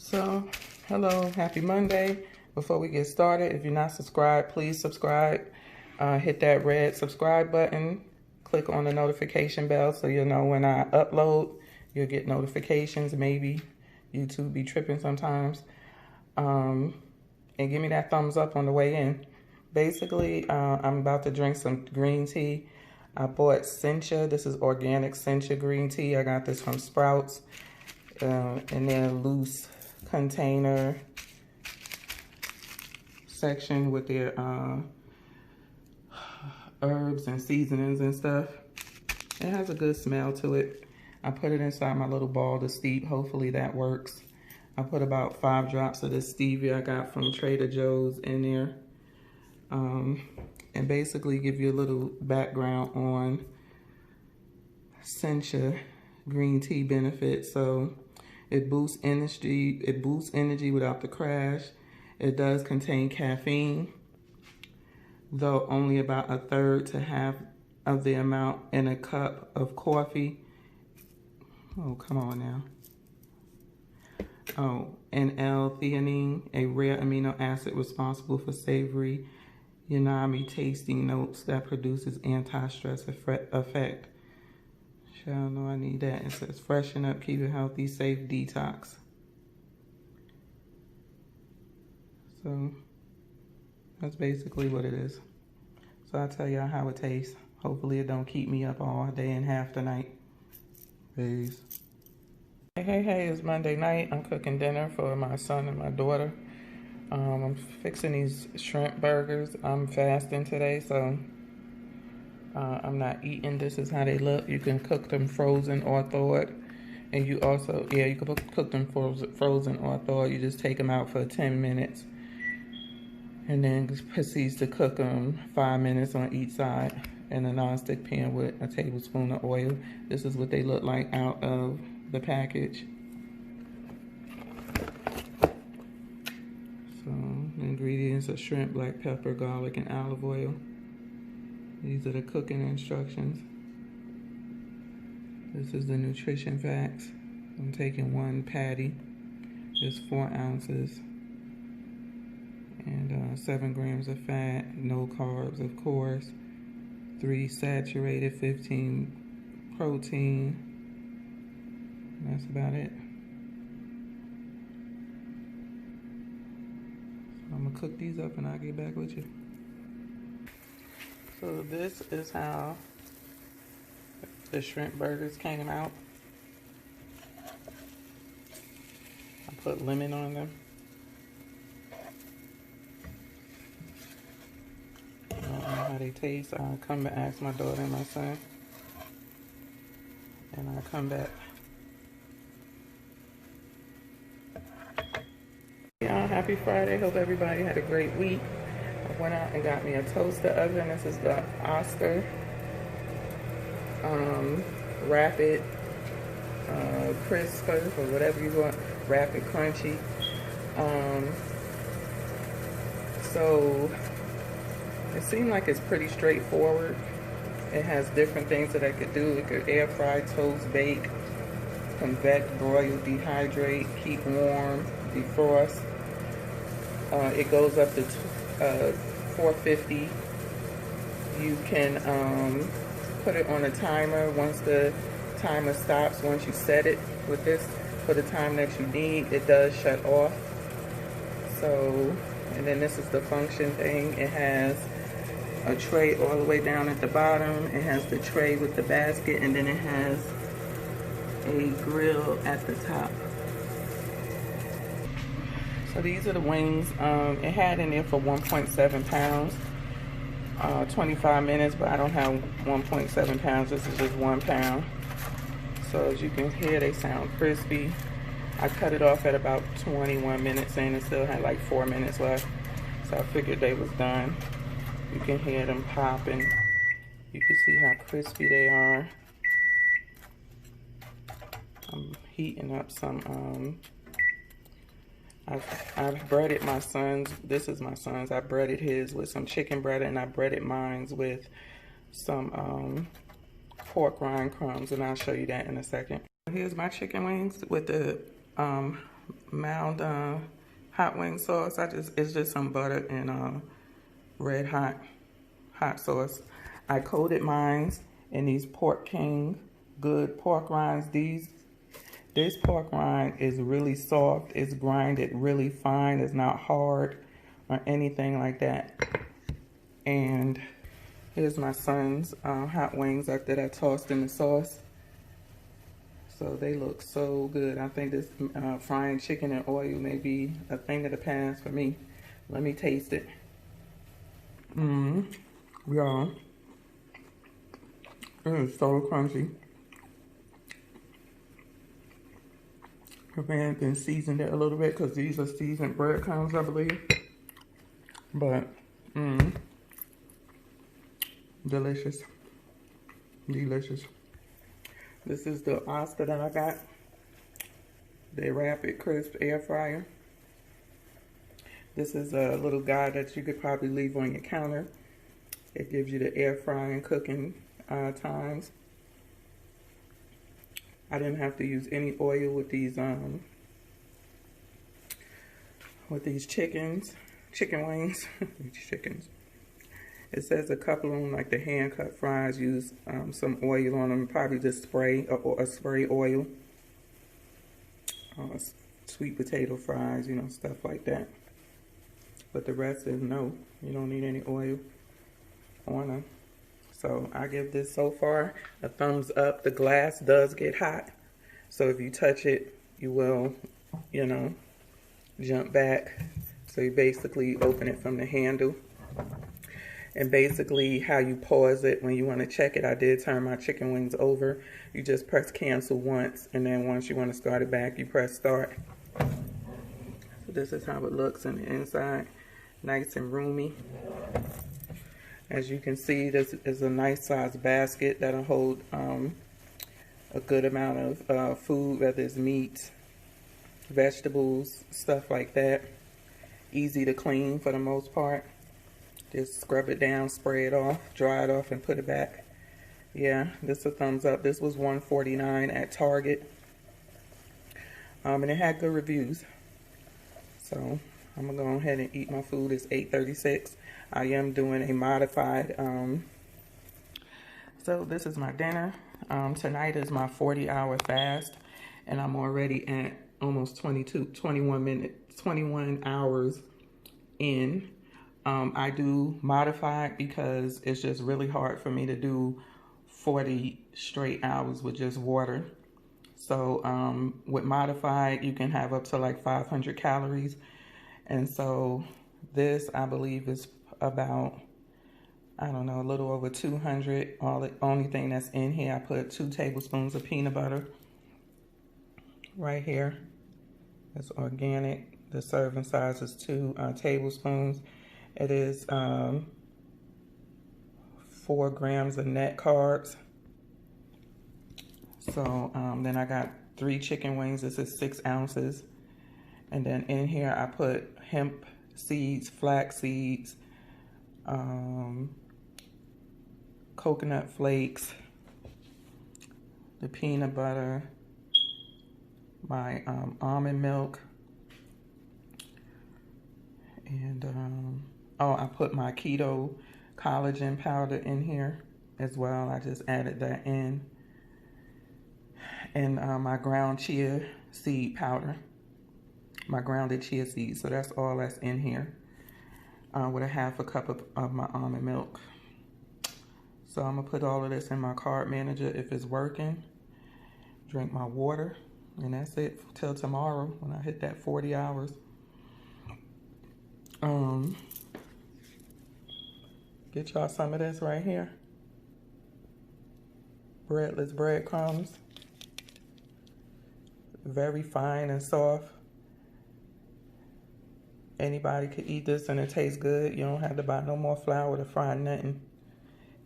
So, hello, happy Monday. Before we get started, if you're not subscribed, please subscribe. Hit that red subscribe button. Click on the notification bell so you'll know when I upload. You'll get notifications. Maybe YouTube be tripping sometimes. And give me that thumbs up on the way in. Basically, I'm about to drink some green tea. I bought Sacha. This is organic Sacha green tea. I got this from Sprouts. In their loose container section with their herbs and seasonings and stuff. It has a good smell to it. I put it inside my little ball to steep. Hopefully that works. I put about 5 drops of this stevia I got from Trader Joe's in there. And basically give you a little background on Sacha green tea benefits. So it boosts energy without the crash. It does contain caffeine, though only about 1/3 to half of the amount in a cup of coffee. Oh, come on now. Oh, and L-theanine, a rare amino acid responsible for savory, umami tasting notes that produces anti-stress effect. Y'all know I need that. It says freshen up, keep it healthy, safe detox. So that's basically what it is. So I'll tell y'all how it tastes. Hopefully it don't keep me up all day and half the night. Peace. Hey, it's Monday night. I'm cooking dinner for my son and my daughter. I'm fixing these shrimp burgers. I'm fasting today, so I'm not eating. This is how they look. You can cook them frozen or thawed. And you also, you can cook them frozen or thawed. You just take them out for 10 minutes. And then proceeds to cook them 5 minutes on each side in a nonstick pan with a tablespoon of oil. This is what they look like out of the package. So the ingredients are shrimp, black pepper, garlic, and olive oil. These are the cooking instructions. This is the nutrition facts. I'm taking 1 patty. It's 4 ounces. And 7 grams of fat. No carbs, of course. 3 saturated, 15 protein. That's about it. So I'm gonna cook these up and I'll get back with you. So this is how the shrimp burgers came out. I put lemon on them. I don't know how they taste. I'll come back, ask my daughter and my son. And I'll come back. Y'all, happy Friday. Hope everybody had a great week. I went out and got me a toaster oven. This is the Oster Rapid Crisper, or whatever you want, Rapid Crunchy. So it seemed like it's pretty straightforward. It has different things that I could do. It could air fry, toast, bake, convect, broil, dehydrate, keep warm, defrost. It goes up to 450. You can put it on a timer. Once the timer stops, once you set it with this for the time that you need, it does shut off. So, and then this is the function thing. It has a tray all the way down at the bottom. It has the tray with the basket, and then it has a grill at the top. So these are the wings. It had in there for 1.7 pounds, 25 minutes, but I don't have 1.7 pounds. This is just 1 pound. So as you can hear, they sound crispy. I cut it off at about 21 minutes and it still had like 4 minutes left. So I figured they was done. You can hear them popping. You can see how crispy they are. I'm heating up some, I've breaded my son's, this is my son's, I breaded his with some chicken bread, and I breaded mine's with some pork rind crumbs, and I'll show you that in a second. Here's my chicken wings with the mild hot wing sauce. It's just some butter and red hot sauce. I coated mine in these Pork King good pork rinds. This pork rind is really soft. It's grinded really fine. It's not hard or anything like that. And here's my son's hot wings that I tossed in the sauce. So they look so good. I think this frying chicken in oil may be a thing of the past for me. Let me taste it. Yeah. It is so crunchy. If I had been seasoned it a little bit, because these are seasoned breadcrumbs, I believe. But, delicious. Delicious. This is the Oster that I got. The Rapid Crisp Air Fryer. This is a little guide that you could probably leave on your counter. It gives you the air frying cooking times. I didn't have to use any oil with these chicken wings. These chickens. It says a couple of them, like the hand cut fries, use some oil on them. Probably just spray or spray oil. Sweet potato fries, you know, stuff like that. But the rest is no, you don't need any oil on them. So I give this so far a thumbs up. The glass does get hot, so if you touch it, you will, you know, jump back. So you basically open it from the handle. And basically how you pause it when you want to check it, I did turn my chicken wings over. You just press cancel once, and then once you want to start it back, you press start. So this is how it looks on the inside. Nice and roomy. As you can see, this is a nice sized basket that'll hold a good amount of food, whether it's meat, vegetables, stuff like that. Easy to clean for the most part. Just scrub it down, spray it off, dry it off, and put it back. Yeah, this is a thumbs up. This was $1.49 at Target. And it had good reviews. So I'm gonna go ahead and eat my food. It's 8:36. I am doing a modified, so this is my dinner. Tonight is my 40-hour fast, and I'm already at almost 21 hours in. I do modified because it's just really hard for me to do 40 straight hours with just water. So with modified, you can have up to like 500 calories. And so this, I believe, is about, I don't know, a little over 200. The only thing that's in here, I put 2 tablespoons of peanut butter right here. It's organic. The serving size is 2 tablespoons. It is 4 grams of net carbs. So then I got 3 chicken wings. This is 6 ounces. And then in here I put hemp seeds, flax seeds, coconut flakes, the peanut butter, my almond milk, and I put my Keto collagen powder in here as well. I just added that in. And my ground chia seed powder, my grounded chia seeds. So that's all that's in here, with a half a cup of my almond milk. So I'm gonna put all of this in my carb manager if it's working. Drink my water, and that's it till tomorrow when I hit that 40 hours. Get y'all some of this right here. Breadless breadcrumbs. Very fine and soft. Anybody could eat this and it tastes good. You don't have to buy no more flour to fry nothing.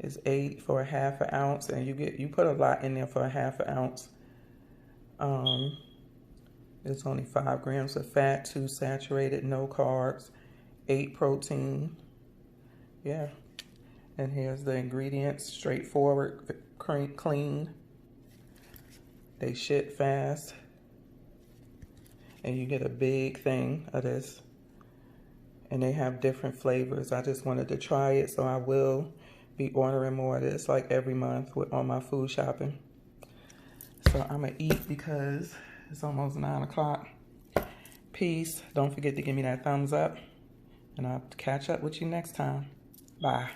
It's 8 for a half an ounce, and you put a lot in there for a half an ounce. It's only 5 grams of fat, 2 saturated, no carbs, 8 protein. Yeah. And here's the ingredients. Straightforward, clean. They ship fast. and you get a big thing of this. And they have different flavors. I just wanted to try it, so I will be ordering more of this like every month on my food shopping. So I'm gonna eat because it's almost 9 o'clock. Peace. Don't forget to give me that thumbs up, and I'll catch up with you next time. Bye.